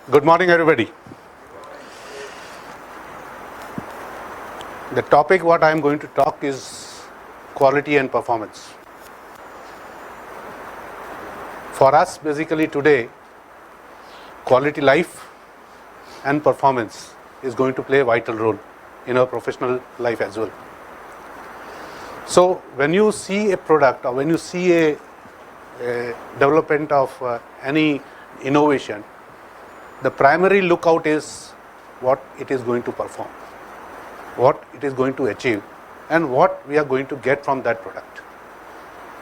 Good morning, everybody. The topic what I am going to talk is quality and performance. For us, basically today, quality life and performance is going to play a vital role in our professional life as well. So when you see a product or when you see a development of any innovation, the primary lookout is what it is going to perform, what it is going to achieve, and what we are going to get from that product.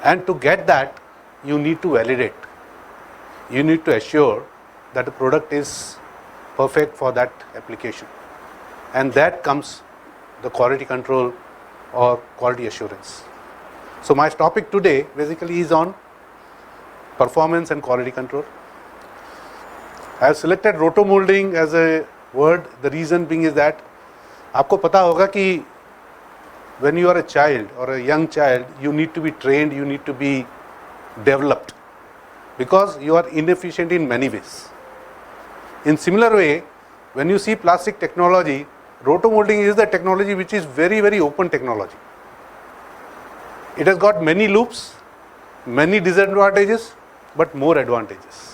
And to get that, you need to validate. You need to assure that the product is perfect for that application. And that comes the quality control or quality assurance. So my topic today basically is on performance and quality control. I have selected rotomolding as a word. The reason being is that आपको पता होगा कि when you are a child or a young child, you need to be trained, you need to be developed, because you are inefficient in many ways. In similar way, when you see plastic technology, rotomolding is the technology which is very, very open technology. It has got many loops, many disadvantages, but more advantages.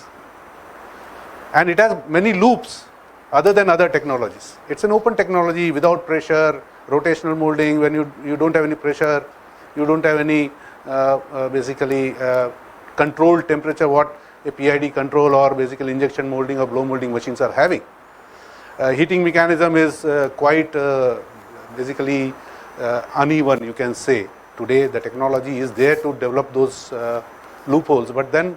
And it has many loops other than other technologies. It's an open technology without pressure, rotational molding, when you don't have any pressure, you don't have any basically controlled temperature what a PID control or basically injection molding or blow molding machines are having. Heating mechanism is quite basically uneven, you can say. Today the technology is there to develop those loopholes, but then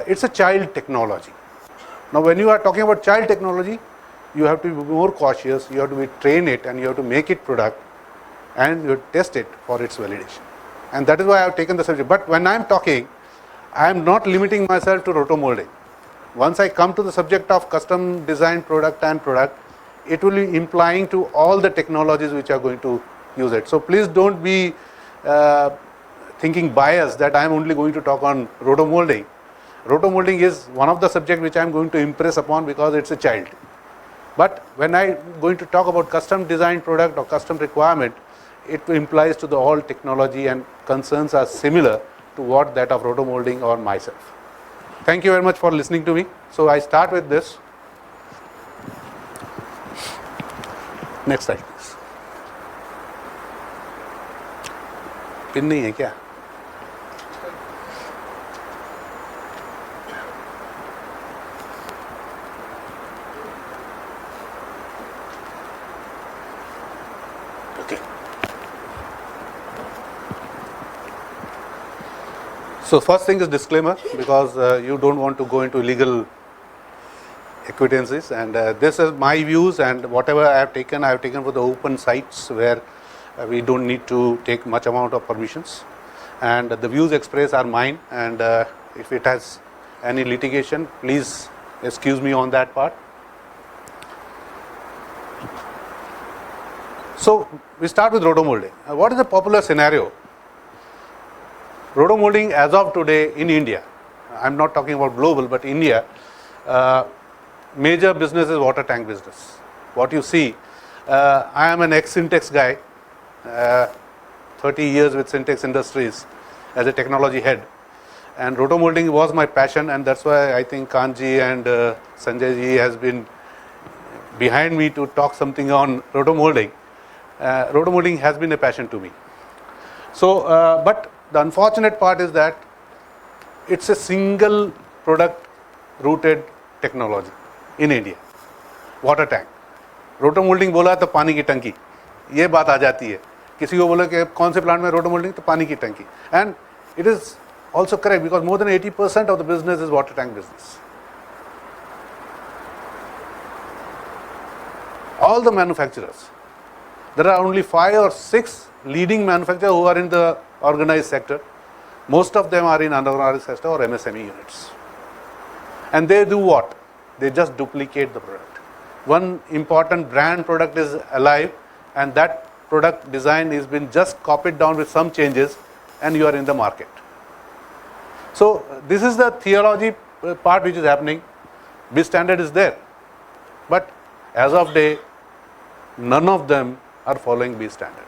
it's a child technology. Now when you are talking about child technology, you have to be more cautious, you have to train it, and you have to make it product, and you have to test it for its validation. And that is why I have taken the subject. But when I am talking, I am not limiting myself to rotomolding. Once I come to the subject of custom designed product and product, it will be implying to all the technologies which are going to use it. So please don't be thinking biased that I am only going to talk on rotomolding. Rotomolding is one of the subjects which I am going to impress upon because it's a child. But when I am going to talk about custom designed product or custom requirement, it implies to the all technology, and concerns are similar to what that of rotomolding or myself. Thank you very much for listening to me. So I start with this. Next slide, please. Pin नहीं है क्या? So first thing is disclaimer, because you don't want to go into illegal acquaintances, and this is my views, and whatever I have taken for the open sites where we don't need to take much amount of permissions, and the views expressed are mine, and if it has any litigation, please excuse me on that part. So we start with rotomolding. What is the popular scenario? Rotomolding as of today in India, I am not talking about global, but India, major business is water tank business. What you see, I am an ex-Syntex guy, 30 years with Syntex Industries as a technology head, and rotomolding was my passion, and that's why I think Kanji and Sanjay ji has been behind me to talk something on rotomolding. Rotomolding has been a passion to me. So, but the unfortunate part is that it's a single product rooted technology in India. Water tank. रोटोमोल्डिंग बोला तो पानी की टंकी, ये बात आ जाती है. किसी को बोला कि कौन से प्लांट में रोटोमोल्डिंग, तो पानी की टंकी. And it is also correct, because more than 80% of the business is water tank business. All the manufacturers, there are only 5 or 6 leading manufacturers who are in the organized sector. Most of them are in unorganized sector or MSME units. And they do what? They just duplicate the product. One important brand product is alive, and that product design has been just copied down with some changes, and you are in the market. So this is the theology part which is happening. B standard is there, but as of day, none of them are following B standard.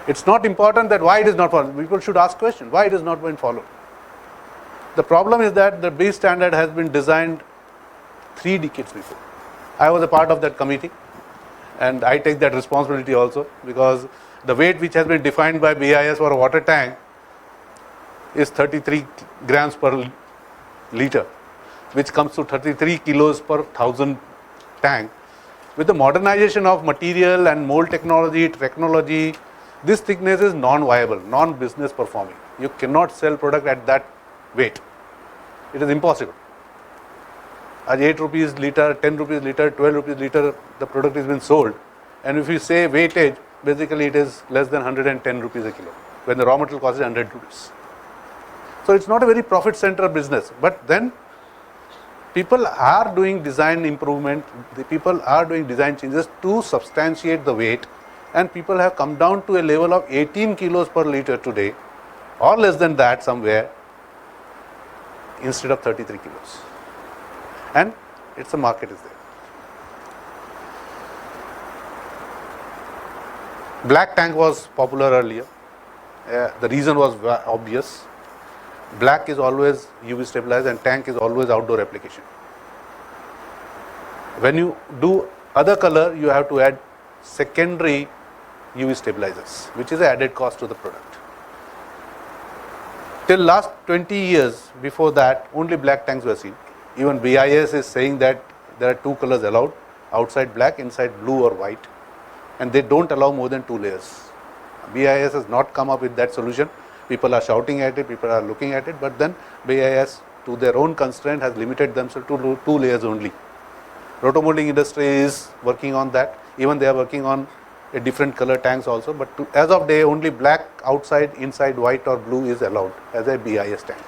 It's not important that why it is not followed. People should ask question, why it is not being followed. The problem is that the B standard has been designed 3 decades before. I was a part of that committee, and I take that responsibility also, because the weight which has been defined by BIS for a water tank is 33 grams per liter, which comes to 33 kilos per 1000 tank. With the modernization of material and mold technology, this thickness is non-viable, non-business performing. You cannot sell product at that weight. It is impossible. At 8 rupees liter, 10 rupees liter, 12 rupees liter, the product is being sold. And if you say weightage, basically it is less than 110 rupees a kilo, when the raw material cost is 100 rupees. So it's not a very profit center business. But then people are doing design improvement, the people are doing design changes to substantiate the weight, and people have come down to a level of 18 kilos per liter today, or less than that somewhere, instead of 33 kilos. And it's a market is there. Black tank was popular earlier. The reason was obvious. Black is always UV stabilized and tank is always outdoor application. When you do other color, you have to add secondary UV stabilizers, which is an added cost to the product. Till last 20 years before that, only black tanks were seen. Even BIS is saying that there are 2 colors allowed, outside black, inside blue or white, and they don't allow more than 2 layers. BIS has not come up with that solution. People are shouting at it, people are looking at it, but then BIS, to their own constraint, has limited themselves to 2 layers only. Rotomolding industry is working on that. Even they are working on a different color tanks also, but as of day, only black outside, inside white or blue is allowed as a BIS tank.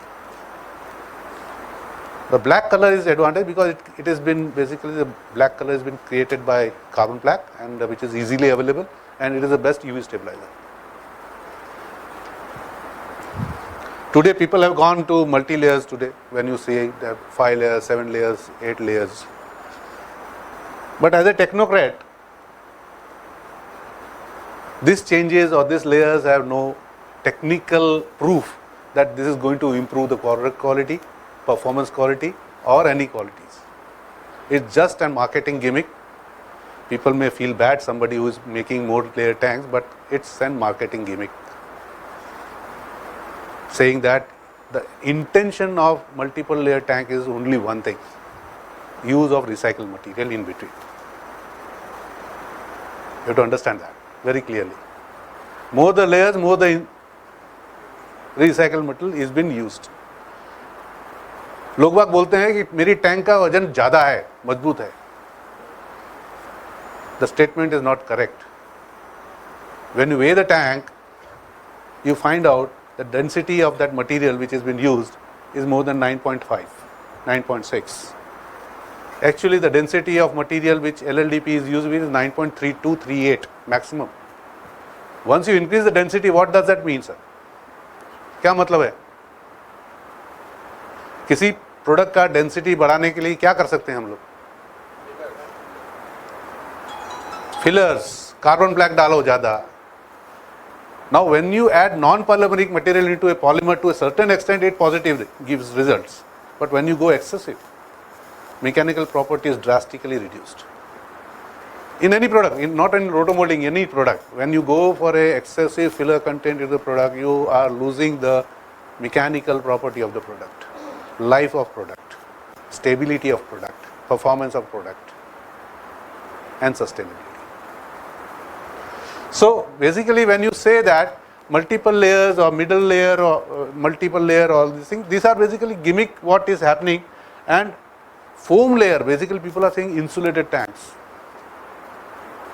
The black color is advantage because it has been basically, the black color has been created by carbon black, and which is easily available, and it is the best UV stabilizer. Today people have gone to multi-layers today. When you see they have 5 layers, 7 layers, 8 layers. But as a technocrat, these changes or these layers have no technical proof that this is going to improve the product quality, performance quality, or any qualities. It's just a marketing gimmick. People may feel bad, somebody who is making more layer tanks, but it's a marketing gimmick, saying that the intention of multiple layer tank is only one thing: use of recycled material in between. You have to understand that very clearly. More the layers, more the recycled material is being used. लोग बाग बोलते हैं कि मेरी tank का वजन ज़्यादा है, मजबूत है. The statement is not correct. When you weigh the tank, you find out the density of that material which has been used is more than 9.5, 9.6. Actually, the density of material which LLDP is used with is 9.3238 maximum. Once you increase the density, what does that mean, sir? क्या मतलब है? किसी product का density बढ़ाने के लिए क्या कर सकते हैं हम लोग? फिलर्स, कार्बन ब्लैक डालो ज़्यादा. Now, when you add non-polymeric material into a polymer to a certain extent, it positively gives results. But when you go excessive, mechanical property is drastically reduced. In any product, not in rotomolding, any product, when you go for a excessive filler content in the product, you are losing the mechanical property of the product, life of product, stability of product, performance of product, and sustainability. So basically, when you say that multiple layers or middle layer or multiple layer, all these things, these are basically gimmick what is happening. And foam layer, basically people are saying insulated tanks.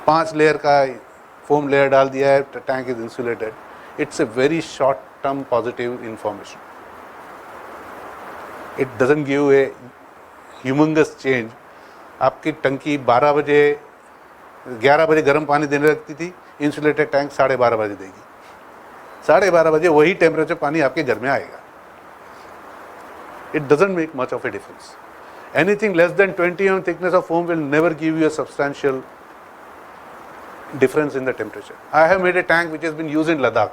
5 layer का foam layer डाल दिया है, the tank is insulated. It's a very short term positive information. It doesn't give a humongous change. आपकी टंकी 12 बजे 11 बजे गर्म पानी देने लगती थी, इंसुलेटेड टैंक 12:30 बजे देगी. 12:30 बजे वही टेम्परेचर पानी आपके घर में आएगा. It doesn't make much of a difference. Anything less than 20 mm thickness of foam will never give you a substantial difference in the temperature. I have made a tank which has been used in Ladakh,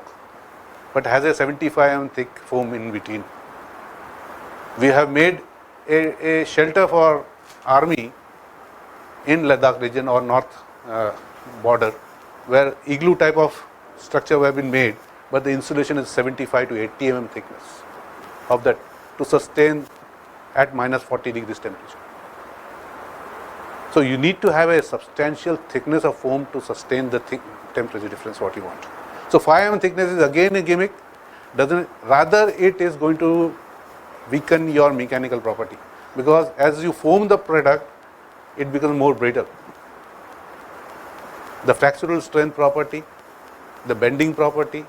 but has a 75 mm thick foam in between. We have made a shelter for army in Ladakh region or north border, where igloo type of structure have been made, but the insulation is 75 to 80 mm thickness of that to sustain at minus 40 degrees temperature. So you need to have a substantial thickness of foam to sustain the temperature difference what you want. So 5 mm thickness is again a gimmick. Rather it is going to weaken your mechanical property, because as you foam the product, it becomes more brittle. The flexural strength property, the bending property.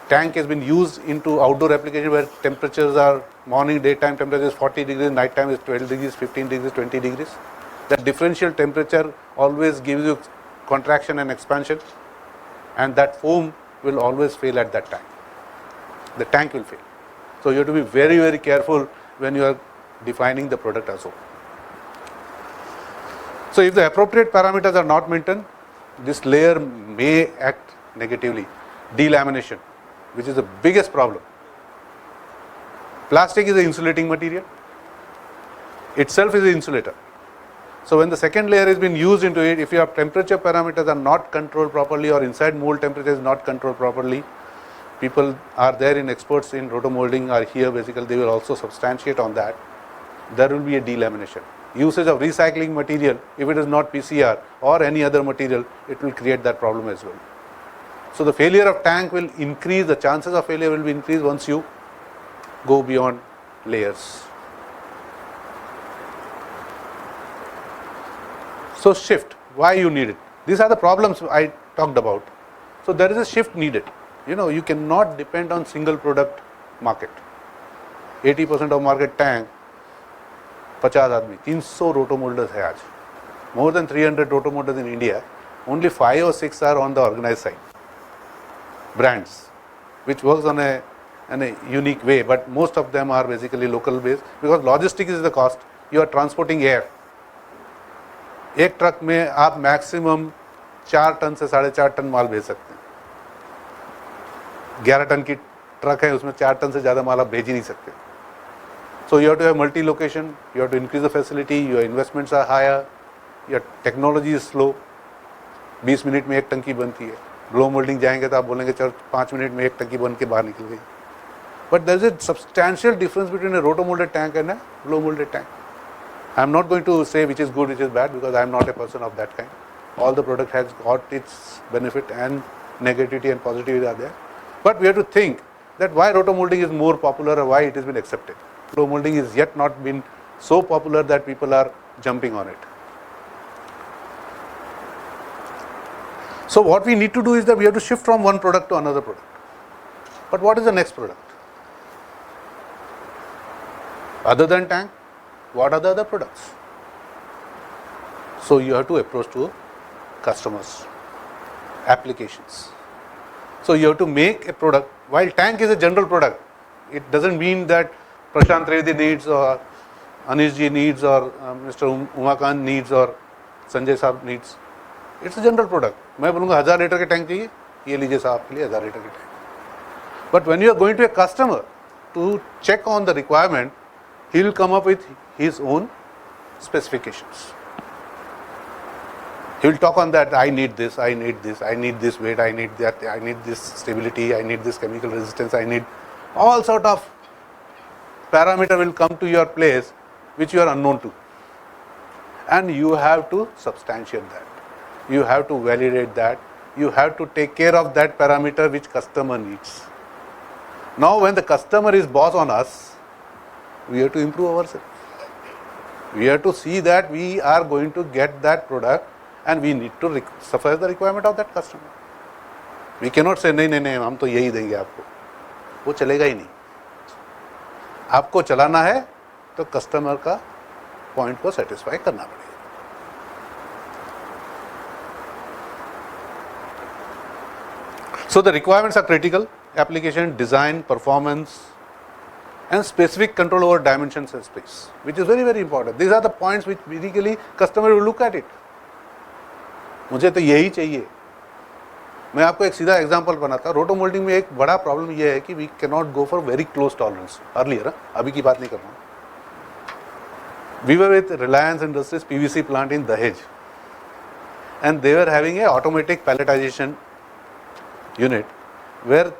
Tank has been used into outdoor application where temperatures are morning, daytime temperature is 40 degrees, night time is 12 degrees, 15 degrees, 20 degrees. That differential temperature always gives you contraction and expansion, and that foam will always fail at that time. The tank will fail. So you have to be very, very careful when you are defining the product also. So if the appropriate parameters are not maintained, this layer may act negatively. Delamination, which is the biggest problem. Plastic is an insulating material. Itself is an insulator. So when the second layer has been used into it, if your temperature parameters are not controlled properly or inside mold temperature is not controlled properly, people are there in experts in rotomolding are here, basically they will also substantiate on that. There will be a delamination. Usage of recycling material, if it is not PCR or any other material, it will create that problem as well. So the failure of tank will increase, the chances of failure will be increased once you go beyond layers. So shift, why you need it? These are the problems I talked about. So there is a shift needed. You cannot depend on single product market. 80% of market tank, 50 आदमी, 300 rotomolders है आज. More than 300 rotomolders in India, only 5 or 6 are on the organized side. Brands, which works on a unique way, but most of them are basically local based, because logistics is the cost. You are transporting air. एक truck में आप maximum 4 ton से 4.5 ton माल भेज सकते हैं. 11 ton की truck है, उसमें 4 टन से ज़्यादा माल आप भेज ही नहीं सकते. So you have to have multi location, you have to increase the facility, your investments are higher, your technology is slow. 20 minute में एक टंकी बनती है. ब्लो मोल्डिंग जाएंगे तो आप बोलेंगे चल 5 मिनट में एक टंकी बन के बाहर निकल गई. But there is a substantial difference between a rotomolded tank and a blow molded tank. I am not going to say which is good, which is bad, because I am not a person of that kind. All the product has got its benefit, and negativity and positivity are there. But we have to think that why rotomolding is more popular or why it has been accepted. Blow molding is yet not been so popular that people are jumping on it. So what we need to do is that we have to shift from one product to another product. But what is the next product? Other than tank, what are the other products? So you have to approach to customers, applications. So you have to make a product. While tank is a general product, it doesn't mean that Prashant Trivedi needs or Anish ji needs or Mr. Umakant needs or Sanjay Saab needs. It's a general product. मैं बोलूँगा 1000 litre के tank चाहिए, ये लीजिए साहब के लिए 1000 litre के tank. But when you are going to a customer to check on the requirement, he will come up with his own specifications. He will talk on that. I need this, I need this, I need this weight, I need that, I need this stability, I need this chemical resistance, I need all sort of parameter will come to your place which you are unknown to, and you have to substantiate that. You have to validate that. You have to take care of that parameter which customer needs. Now when the customer is boss on us, we have to improve ourselves. We have to see that we are going to get that product, and we need to suffice the requirement of that customer. We cannot say नहीं नहीं नहीं हम तो यही देंगे आपको, वो चलेगा ही नहीं. आपको चलाना है तो कस्टमर का पॉइंट को सेटिस्फाई करना पड़ेगा. So the requirements are critical: application, design, performance, and specific control over dimensions and space, which is very, very important. These are the points which basically customer will look at it. मुझे तो यही चाहिए. मैं आपको एक सीधा example बनाता हूँ. रोटो मोल्डिंग में एक बड़ा प्रॉब्लम ये है कि we can not go for very close tolerance. Earlier, अभी की बात नहीं कर रहा हूँ. We were with Reliance Industries PVC plant in Dahej, and they were having a automatic palletization unit where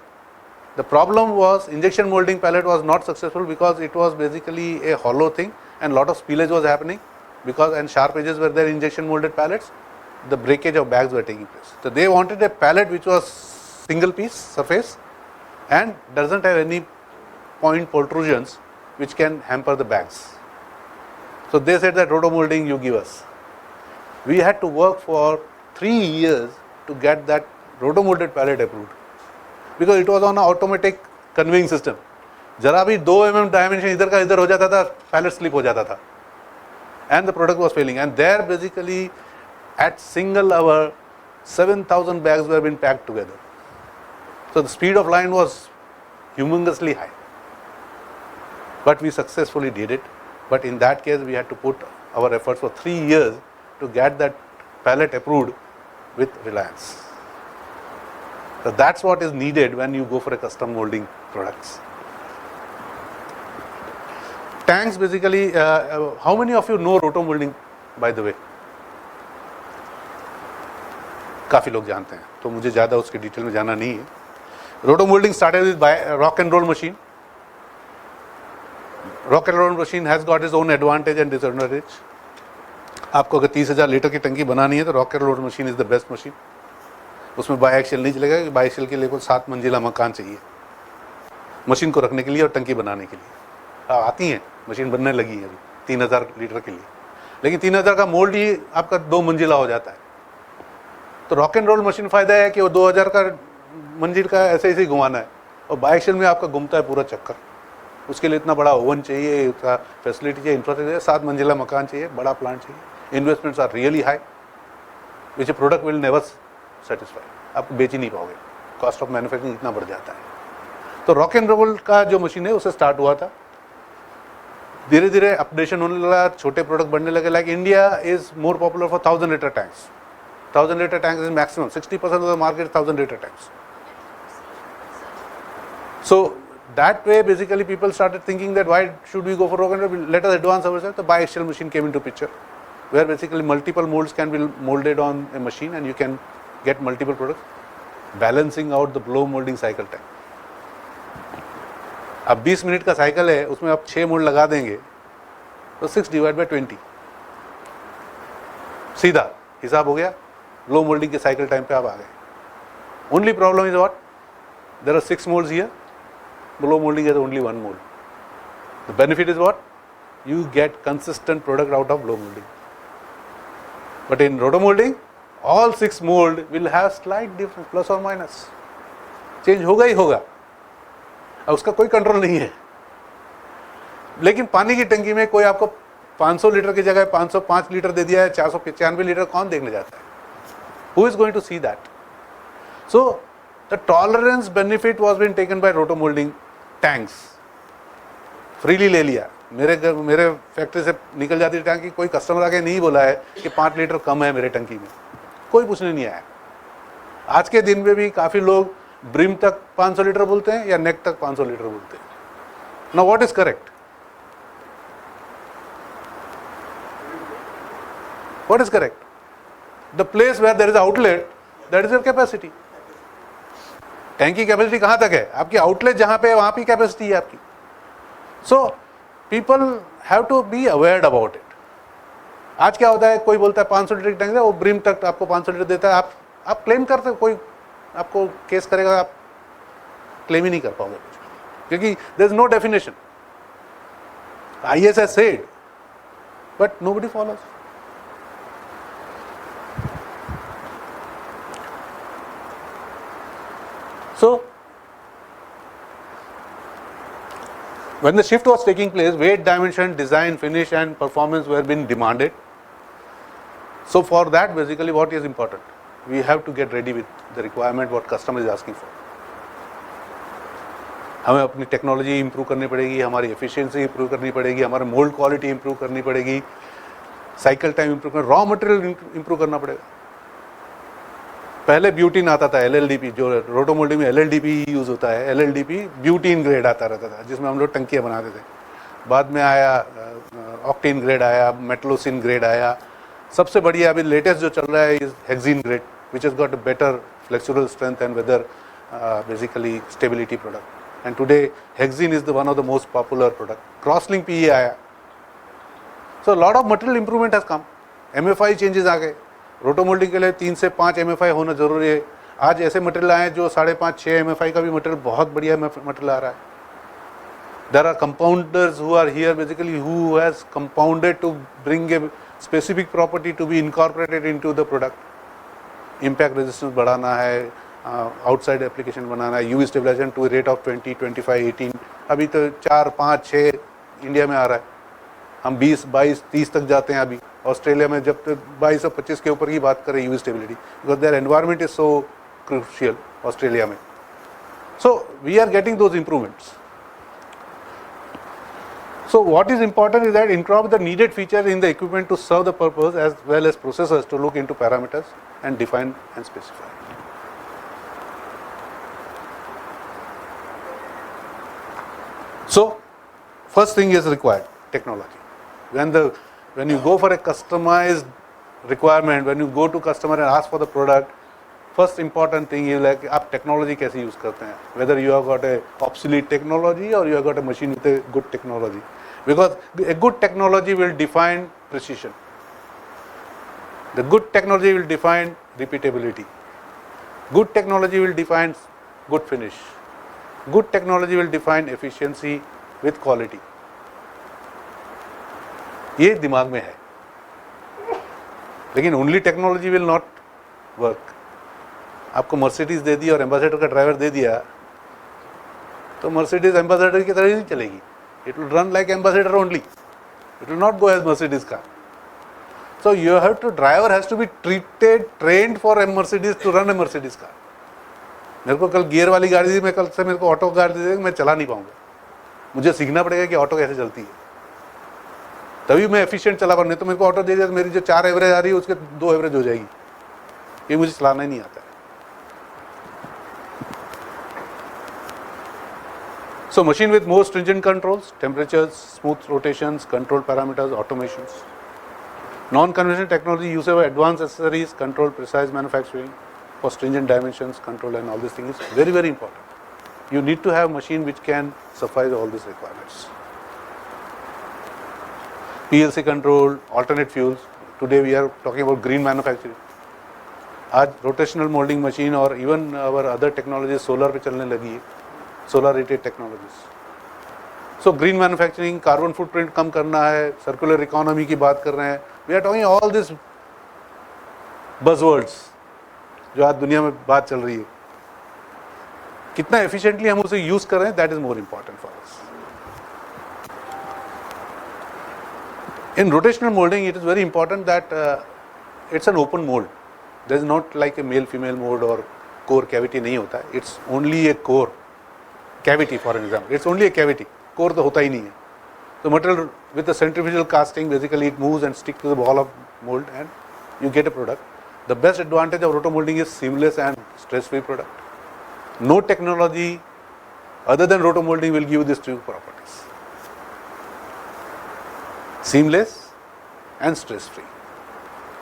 the problem was injection molding pallet was not successful because it was basically a hollow thing and lot of spillage was happening because and sharp edges were there in injection molded pallets. The breakage of bags were taking place. So they wanted a pallet which was single piece surface and doesn't have any point protrusions which can hamper the bags. So they said that roto molding you give us. We had to work for 3 years to get that roto molded pallet approved because it was on an automatic conveying system. जरा भी 2 mm dimension इधर का इधर हो जाता था, pallet slip हो जाता था, and the product was failing. And there basically at single hour 7,000 bags were being packed together. So the speed of line was humongously high, but we successfully did it. But in that case we had to put our efforts for 3 years to get that pallet approved with Reliance. So that's what is needed when you go for a custom molding products. Tanks basically, how many of you know roto molding by the way? काफ़ी लोग जानते हैं, तो मुझे ज़्यादा उसके detail में जाना नहीं है. Roto moulding started with rock and roll machine. Rock and roll machine has got is own advantage and disadvantage. आपको अगर 30,000 लीटर की टंकी बनानी है तो rock and roll machine is the best machine. उसमें बाई एक्शियल नहीं चलेगा, कि बाई एक्शियल के लिए कोई 7 मंजिला मकान चाहिए मशीन को रखने के लिए और टंकी बनाने के लिए. आती हैं, मशीन बनने लगी है अभी 3,000 लीटर के लिए, लेकिन 3,000 का मोल्ड ही आपका 2 मंजिला हो जाता है. तो रॉक एंड रोल मशीन फ़ायदा है कि वो 2,000 का मंजिल का ऐसे ही घुमाना है, और बाई एक्शियल में आपका घूमता है पूरा चक्कर. उसके लिए इतना बड़ा ओवन चाहिए, उसका फैसिलिटी चाहिए, इंफ्रास्ट्रक्चर, 7 मंजिला मकान चाहिए, बड़ा प्लांट चाहिए. Investments are really high which a product will never satisfy. आप बेच ही नहीं पाओगे, कॉस्ट ऑफ मैन्युफैक्चरिंग इतना बढ़ जाता है. तो रॉक एंड रोल का जो मशीन है उससे स्टार्ट हुआ था. धीरे धीरे अपडेशन होने लगा, छोटे प्रोडक्ट बनने लगे. Like India is more popular for 1,000 litre tanks. 1,000 liter tanks is maximum. 60% of the market is 1,000 liter tanks. So that way basically people started thinking that why should we go for rock and roll? Let us advance ourselves. The biaxial machine came into picture, where basically multiple molds can be molded on a machine and you can get multiple products, balancing out the blow molding cycle time. अब 20 minute का cycle है, उसमें आप 6 mould लगा देंगे तो 6 divide by 20 सीधा हिसाब हो गया. लो मोल्डिंग के साइकिल टाइम पे आप आ गए. Only problem is what, there are 6 moulds here, blow molding is only 1 mold. The benefit is what? You get consistent product out of blow molding. But in roto molding, all 6 mold will have slight difference, plus or minus. Change होगा ही होगा, अब उसका कोई control नहीं है. लेकिन पानी की टंकी में कोई आपको 500 लीटर की जगह 505 लीटर दे दिया है, 495 लीटर कौन देखने जाता है? Who is going to see that? So the tolerance benefit was being taken by roto molding tanks. Freely ले लिया. मेरे फैक्ट्री से निकल जाती टंकी, कोई कस्टमर आके नहीं बोला है कि 5 लीटर कम है मेरे टंकी में, कोई पूछने नहीं आया. आज के दिन में भी काफ़ी लोग ब्रिम तक 500 लीटर बोलते हैं या नेक तक 500 लीटर बोलते हैं. Now what is correct? What is correct? The place where there is outlet, that is your capacity. Tank की कैपेसिटी कहाँ तक है? आपकी आउटलेट जहाँ पे है वहाँ पे कैपेसिटी है आपकी. So people have to be awared about it. आज क्या होता है, कोई बोलता है 500 लीटर की टैंक है, वो ब्रिम तक आपको 500 लीटर देता है. आप क्लेम करते हो, कोई आपको केस करेगा, आप क्लेम ही नहीं कर पाओगे कुछ, क्योंकि there is no definition. IS has said, but nobody follows. So, when the shift was taking place, weight, dimension, design, finish and performance were being demanded. So for that basically what is important? We have to get ready with the requirement what customer is asking for. हमें अपनी technology improve करनी पड़ेगी, हमारी efficiency improve करनी पड़ेगी, हमारा mould quality improve करनी पड़ेगी, साइकिल टाइम इंप्रूव करना, रॉ मटेरियल इंप्रूव करना पड़ेगा। पहले ब्यूटीन आता था, LLDP, जो रोटो मोल्डिंग में LLDP यूज़ होता है, LLDP ब्यूटीन ग्रेड आता रहता था जिसमें हम लोग टंकियाँ बनाते थे। बाद में आया ऑक्टीन ग्रेड आया, मेटलोसिन ग्रेड आया, सबसे बढ़िया अभी लेटेस्ट जो चल रहा है is hexene grade, which has got better flexible strength and weather basically stability product. And today hexene is the one of the most popular product. Crosslink PE आया। So lot of material improvement has come. MFI changes आ गए। Roto moulding के लिए 3 से 5 MFI होना जरूरी है। आज ऐसे मटेरियल आए जो 5.5-6 MFI का भी मटेरियल, बहुत बढ़िया मटेरियल आ रहा है। There are compounders who are here basically who has compounded to bring a specific property to be incorporated into the product. Impact resistance बढ़ाना है, outside application बनाना है, UV stabilization to a rate of 20, 25, 18, अभी तो 4, 5, 6 India में आ रहा है। हम 20, 22, 30 तक जाते हैं अभी। ऑस्ट्रेलिया में जब तक 22 और 25 के ऊपर की बात करें UV stability, because there environment is so crucial Australia में। So we are getting those improvements. So what is important is that incorporate the needed feature in the equipment to serve the purpose as well as processors to look into parameters and define and specify. So first thing is required technology. When you go for a customized requirement, when you go to customer and ask for the product, first important thing is like आप technology कैसे use करते हैं, whether you have got a obsolete technology or you have got a machine with a good technology, because a good technology will define precision, the good technology will define repeatability, good technology will define good finish, good technology will define efficiency with quality. ये दिमाग में है, लेकिन only technology will not work. आपको Mercedes दे दी और ambassador का driver दे दिया तो मर्सिडीज एम्बेसडर की तरह नहीं चलेगी। It will run like Ambassador only, it will not go as Mercedes car. So you have to, driver has to be trained for a Mercedes to run a Mercedes car. मेरे को कल gear वाली गाड़ी दी, मैं कल से मेरे को ऑटो कार दे देगी, मैं चला नहीं पाऊंगा। मुझे सीखना पड़ेगा कि ऑटो कैसे चलती है, तभी मैं एफिशिएंट चला पाऊँ। नहीं तो मेरे को ऑटो दे दिया तो मेरी जो 4 एवरेज आ रही है उसके 2 एवरेज हो जाएगी। ये मुझे चलाना ही नहीं आता है। So machine with more stringent controls, temperatures, smooth rotations, control parameters, automations. Non-conventional technology use of advanced accessories, control precise manufacturing for stringent dimensions, control and all these things is very, very important. You need to have a machine which can suffice all these requirements. PLC control, alternate fuels. Today we are talking about green manufacturing. आज rotational molding machine और even our other technologies solar पे चलने लगी है, solar rated technologies. So green manufacturing, carbon footprint कम करना है, circular economy की बात कर रहे हैं. We are talking all these buzzwords जो आज दुनिया में बात चल रही है. कितना efficiently हम उसे use कर रहे हैं, that is more important for us. In rotational molding, it is very important that it's an open mold. There is not like a male-female mold or core cavity नहीं होता है. It's only a core cavity, for example. It's only a cavity. Core तो होता ही नहीं है. So material with the centrifugal casting, basically it moves and sticks to the wall of mold and you get a product. The best advantage of roto molding is seamless and stress-free product. No technology other than roto molding will give you these two properties. Seamless and stress-free.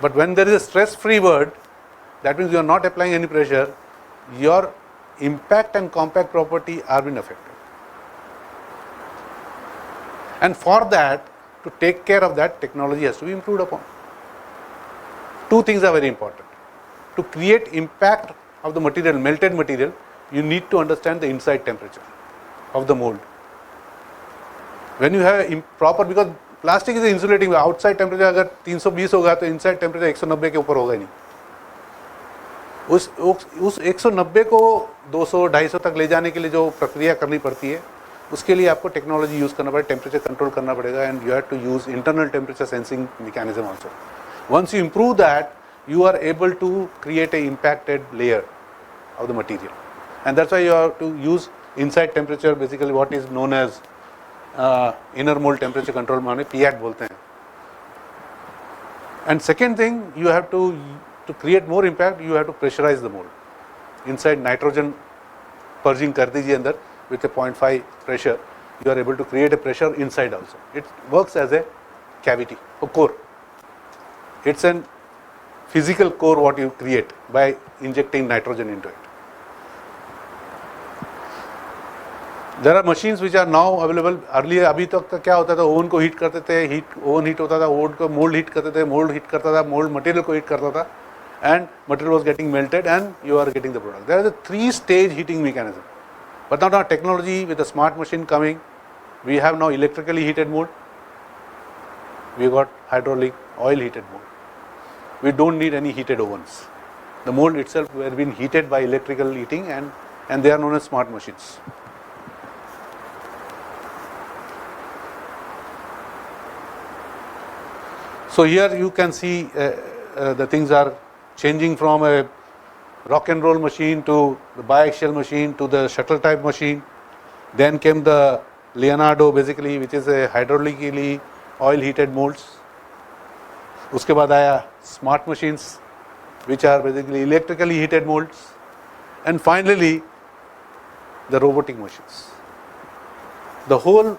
But when there is a stress-free word, that means you are not applying any pressure, your impact and compact property are being affected. And for that, to take care of that, technology has to be improved upon. Two things are very important. To create impact of the material, melted material, you need to understand the inside temperature of the mold. When you have proper, because plastic is insulating, outside temperature अगर 320 होगा तो inside temperature 190 के ऊपर होगा ही नहीं. उस 190 को 200-250 तक ले जाने के लिए जो प्रक्रिया करनी पड़ती है, उसके लिए आपको टेक्नोलॉजी यूज़ करना पड़ेगा, टेम्परेचर कंट्रोल करना पड़ेगा, and you have to use internal temperature sensing mechanism also. Once you improve that, you are able to create a impacted layer of the material, and that's why you have to use inside temperature, basically what is known as inner mold temperature control, माने PAT बोलते हैं. And second thing, you have to create more impact, you have to pressurize the mold. Inside nitrogen purging कर दीजिए अंदर with a 0.5 pressure, you are able to create a pressure inside also. It works as a cavity or core. It's an physical core what you create by injecting nitrogen into it. There are machines which are now available. Earlier अभी तक का क्या होता था, oven को heat करते थे, oven heat होता था, ओवन को मोल्ड हीट करते थे, मोल्ड हीट करता था, मोल्ड मटेरियल को हीट करता था, and material was getting melted and you are getting the product. There is a 3-stage heating mechanism. But now technology with the smart machine coming, we have now electrically heated mold, we got hydraulic oil heated mold. We don't need any heated ovens. The mold itself has been heated by electrical heating and they are known as smart machines. So here you can see the things are changing from a rock and roll machine to the biaxial machine to the shuttle type machine. Then came the Leonardo basically, which is a hydraulically oil heated molds. उसके बाद आया smart machines which are basically electrically heated molds, and finally the robotic machines. The whole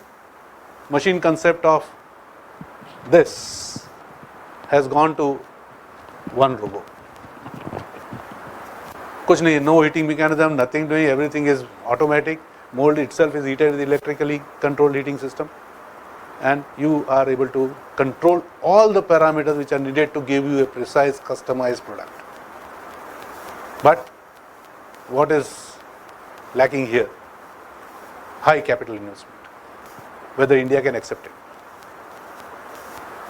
machine concept of this has gone to one robot. कुछ नहीं, no heating mechanism, nothing doing, everything is automatic. Mold itself is heated with electrically controlled heating system, and you are able to control all the parameters which are needed to give you a precise customized product. But what is lacking here? High capital investment. Whether India can accept it,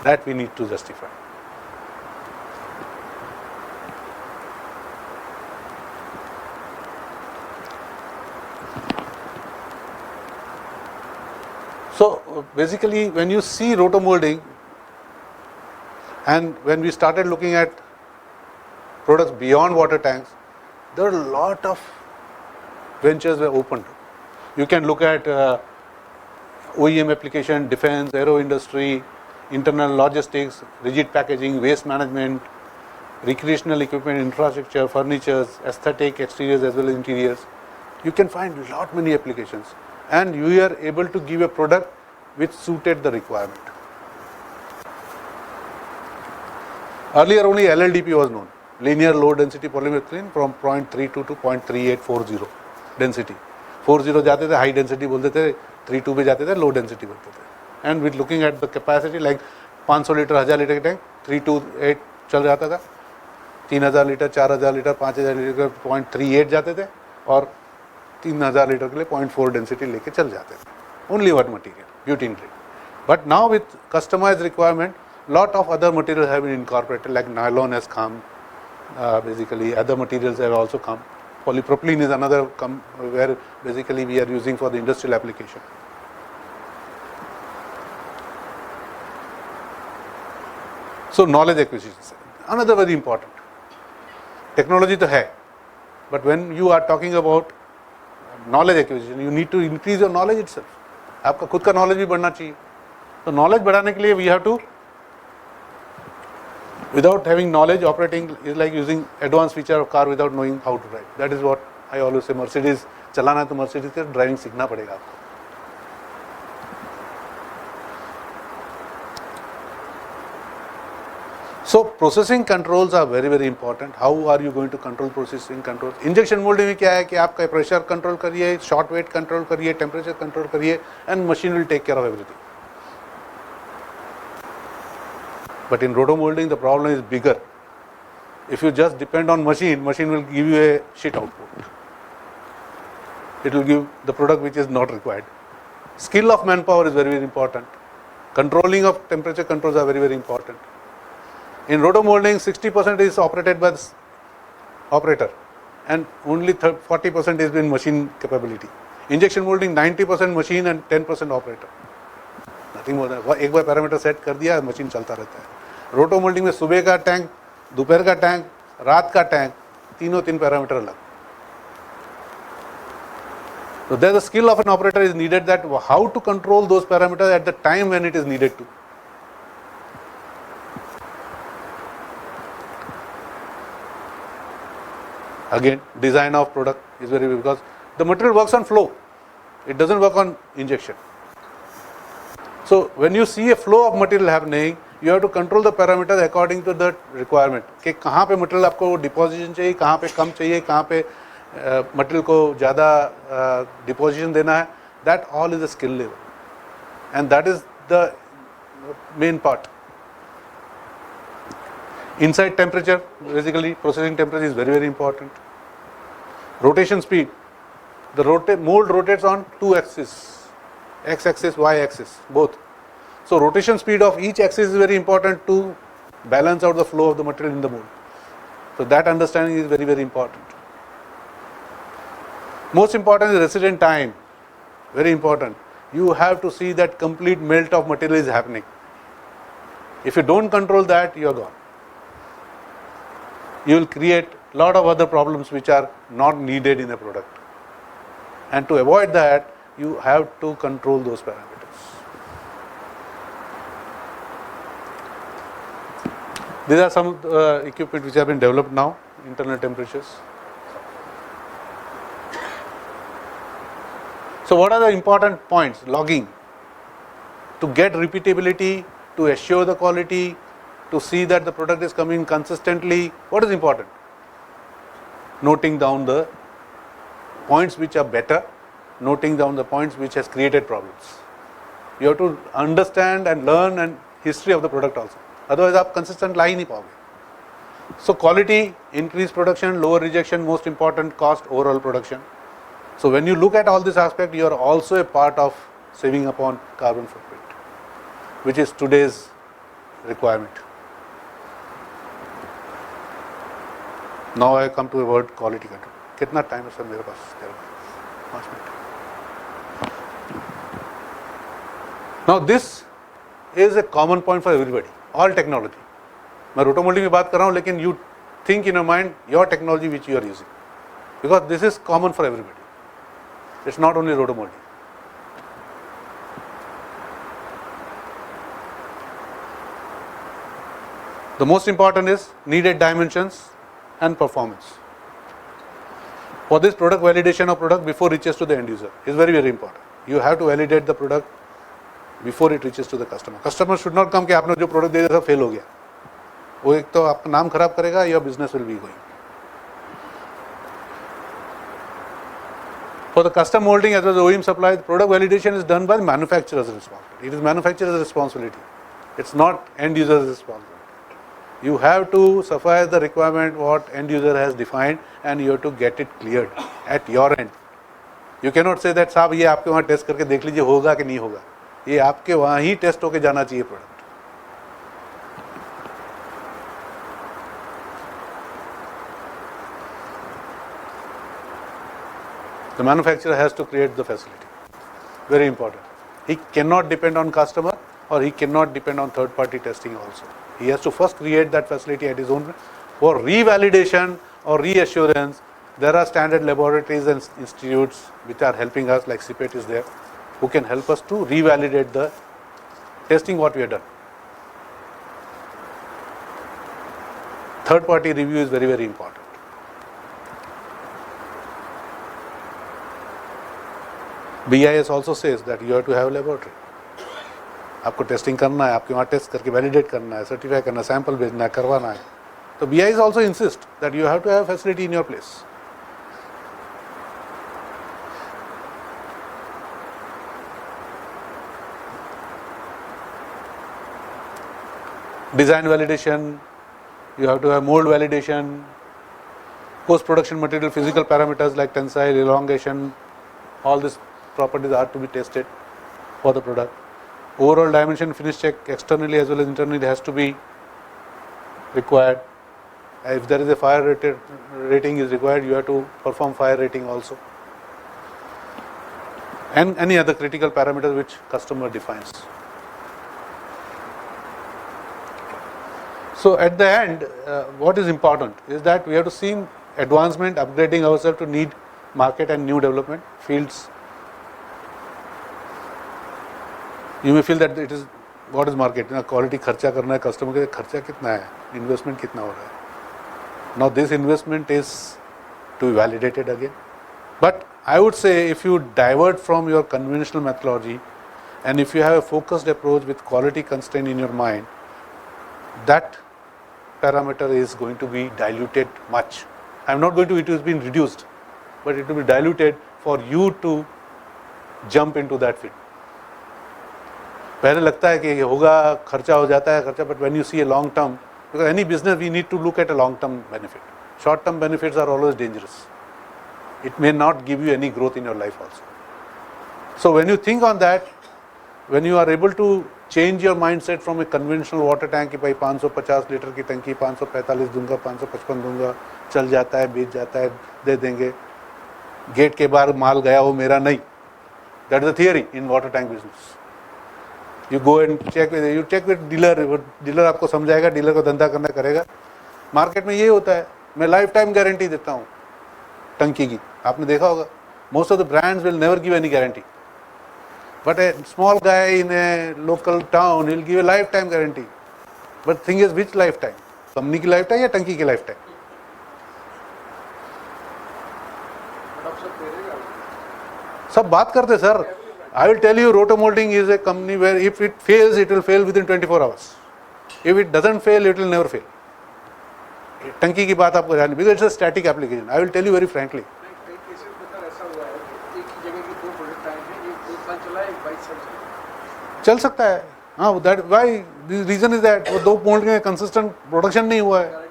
that we need to justify. So basically when you see rotomolding, and when we started looking at products beyond water tanks, there are a lot of ventures were opened. You can look at OEM application, defense, aero industry, internal logistics, rigid packaging, waste management, recreational equipment, infrastructure, furnitures, aesthetic, exteriors as well as interiors. You can find lot many applications, and you are able to give a product which suited the requirement. Earlier only LLDP was known, linear low density polyethylene, from 0.32 to 0.3840 density. 40 जाते थे, high density बोलते थे, 32 पे जाते थे, low density बोलते थे. And with looking at the capacity, like 500 litre, 1000 litre के टैंक 328 चल जाता था, 3000 लीटर, 4000 लीटर, 5000 लीटर 0.38 जाते थे, और 3000 लीटर के लिए 0.4 डेंसिटी लेके चल जाते थे. Only one material, butene grade. But now with customized requirement, lot of other materials have been incorporated, like nylon has come, basically other materials have also come. Polypropylene is another where basically we are using for the industrial application. So knowledge acquisition, another very important. Technology तो है, but when you are talking about knowledge acquisition, you need to increase your knowledge itself. आपका खुद का knowledge भी बढ़ना चाहिए. तो knowledge बढ़ाने के लिए we have to, without having knowledge, operating is like using advanced feature of car without knowing how to drive. That is what I always say. Mercedes चलाना है तो Mercedes के driving सीखना पड़ेगा आपको. So processing controls are very very important. How are you going to control processing controls? Injection molding में क्या है कि आपका pressure control करिए, short weight control करिए, temperature control करिए, and machine will take care of everything. But in rotomolding the problem is bigger. If you just depend on machine will give you a shit output. It will give the product which is not required. Skill of manpower is very very important. Controlling of temperature controls are very very important. In rotomolding, 60% is operated by the operator, and only 40% is in machine capability. Injection molding, 90% machine and 10% operator. Nothing more than एक बार parameter set कर दिया, machine चलता रहता है. Roto moulding में सुबह का tank, दोपहर का टैंक, रात का टैंक, तीन पैरामीटर अलग. So there the skill of an operator is needed, that how to control those parameters at the time when it is needed to. Again, design of product is very, because the material works on flow, it doesn't work on injection. So when you see a flow of material happening, you have to control the parameters according to the requirement. कि कहाँ पे material आपको deposition चाहिए, कहाँ पे कम चाहिए, कहाँ पे material को ज़्यादा deposition देना है. That all is a skill level, and that is the main part. Inside temperature, basically processing temperature is very, very important. Rotation speed, the mold rotates on two axes, x axis, y axis, both. So rotation speed of each axis is very important to balance out the flow of the material in the mold. So that understanding is very, very important. Most important is resident time, very important. You have to see that complete melt of material is happening. If you don't control that, you are gone. You will create a lot of other problems which are not needed in a product. And to avoid that, you have to control those parameters. These are some equipment which have been developed now, internal temperatures. So what are the important points? Logging. To get repeatability, to assure the quality, to see that the product is coming consistently. What is important? Noting down the points which are better, noting down the points which has created problems. You have to understand and learn and history of the product also. Otherwise आप consistent ला ही नहीं पाओगे. So quality, increased production, lower rejection, most important, cost, overall production. So when you look at all this aspect, you are also a part of saving upon carbon footprint, which is today's requirement. Now I come to a word, quality control. कितना time है sir मेरे पास? 5 minutes. Now this is a common point for everybody, all technology. मैं rotomolding में बात कर रहा हूँ, लेकिन you think in your mind your technology which you are using, because this is common for everybody. It's not only rotomolding. The most important is needed dimensions and performance. For this product, validation of product before it reaches to the end user is very, very important. You have to validate the product before it reaches to the customer. Customer should not come कि आपने जो product दे दिया था fail हो गया. वो एक तो आपका नाम खराब करेगा, your business will be going. For the custom molding as well as OEM supply, the product validation is done by the manufacturer's responsibility. It is manufacturer's responsibility. It's not end user's responsibility. You have to suffice the requirement what end user has defined, and you have to get it cleared at your end. You cannot say that साहब ये आपके वहाँ test करके देख लीजिए होगा कि नहीं होगा. ये आपके वहाँ ही टेस्ट होके जाना चाहिए product. The manufacturer has to create the facility. Very important. He cannot depend on customer, or he cannot depend on third party testing also. He has to first create that facility at his own. For revalidation or reassurance, there are standard laboratories and institutes which are helping us, like CPET is there, who can help us to revalidate the testing what we have done. Third party review is very, very important. BIS also says that you have to have a laboratory. आपको testing करना है, आपके वहाँ test करके validate करना है, certify करना है, सैंपल भेजना है, करवाना है. तो BIS also insists that you have to have a facility in your place. Design validation, you have to have mold validation, post-production material physical parameters like tensile, elongation, all these properties are to be tested for the product. Overall dimension finish check externally as well as internally has to be required. If there is a fire rating is required, you have to perform fire rating also. And any other critical parameters which customer defines. So at the end, what is important is that we have to see advancement, upgrading ourselves to need market and new development, fields You may feel that it is what is market, quality खर्चा करना है customer के, खर्चा कितना है, investment कितना हो रहा है. Now this investment is to be validated again. But I would say if you divert from your conventional methodology and if you have a focused approach with quality constraint in your mind, that parameter is going to be diluted much. I am not going to, it has been reduced, but it will be diluted for you to jump into that field. पहले लगता है कि ये होगा, खर्चा हो जाता है खर्चा, but when you see a long term, because any business we need to look at a long term benefit. Short term benefits are always dangerous. It may not give you any growth in your life also. So when you think on that, when you are able to change your mindset from a conventional water tank कि भाई 550 litre की टंकी 545 दूंगा, 555 दूंगा, चल जाता है, बेच जाता है, दे देंगे, गेट के बाहर माल गया वो मेरा नहीं. That is the theory in water tank business. You go and check with dealer, dealer आपको समझाएगा, डीलर को धंधा करना करेगा. मार्केट में ये होता है, मैं लाइफ टाइम गारंटी देता हूँ टंकी की, आपने देखा होगा. Most of the brands will never give any guarantee. But a small guy in a local town, he will give a lifetime guarantee. But thing is, which lifetime? Company की lifetime या टंकी की lifetime? सब बात करते sir. I will tell you, rotomolding is a company where if it fails, it will fail within 24 hours. If it doesn't fail, it will never fail. टंकी की बात आपको जाननी, because it's a static application. I will tell you very frankly. चल सकता है, हाँ. That why the reason is that वो 2 मोल्ड में consistent production नहीं हुआ है,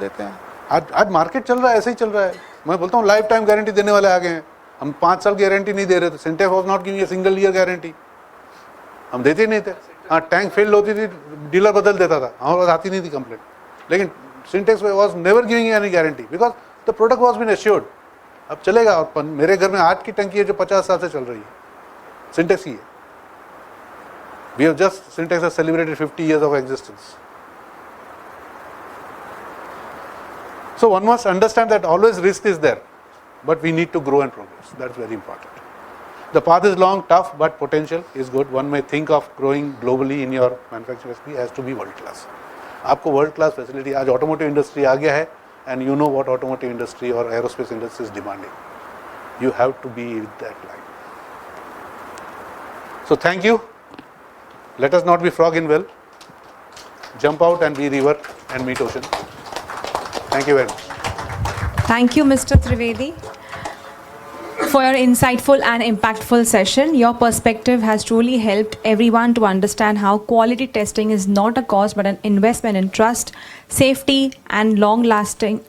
देते हैं. आज मार्केट चल रहा है, ऐसे ही चल रहा है. मैं बोलता हूँ लाइफ टाइम गारंटी देने वाले आ गए हैं. हम 5 साल गारंटी नहीं दे रहे थे. Sintex was not giving a single year guarantee, हम देते ही नहीं थे. हाँ, टैंक फेल होती थी, डीलर बदल देता था, हमारे पास आती नहीं थी कंप्लेंट. लेकिन Sintex was never giving any guarantee because the product was been assured. अब चलेगा. और मेरे घर में आज की टंकी है जो 50 साल से चल रही है, सिंटेक्स की है. We have just, Sintex has celebrated 50 years of existence. So one must understand that always risk is there, but we need to grow and progress. That's very important. The path is long, tough, but potential is good. One may think of growing globally in your manufacturing facility has to be world class. आपको world class facility, आज automotive industry आ गया है, and you know what automotive industry or aerospace industry is demanding. You have to be with that line. So thank you. Let us not be frog in well. Jump out and be river and meet ocean. Thank you very much. Thank you, Mr. Trivedi, for your insightful and impactful session. Your perspective has truly helped everyone to understand how quality testing is not a cost but an investment in trust, safety, and long-lasting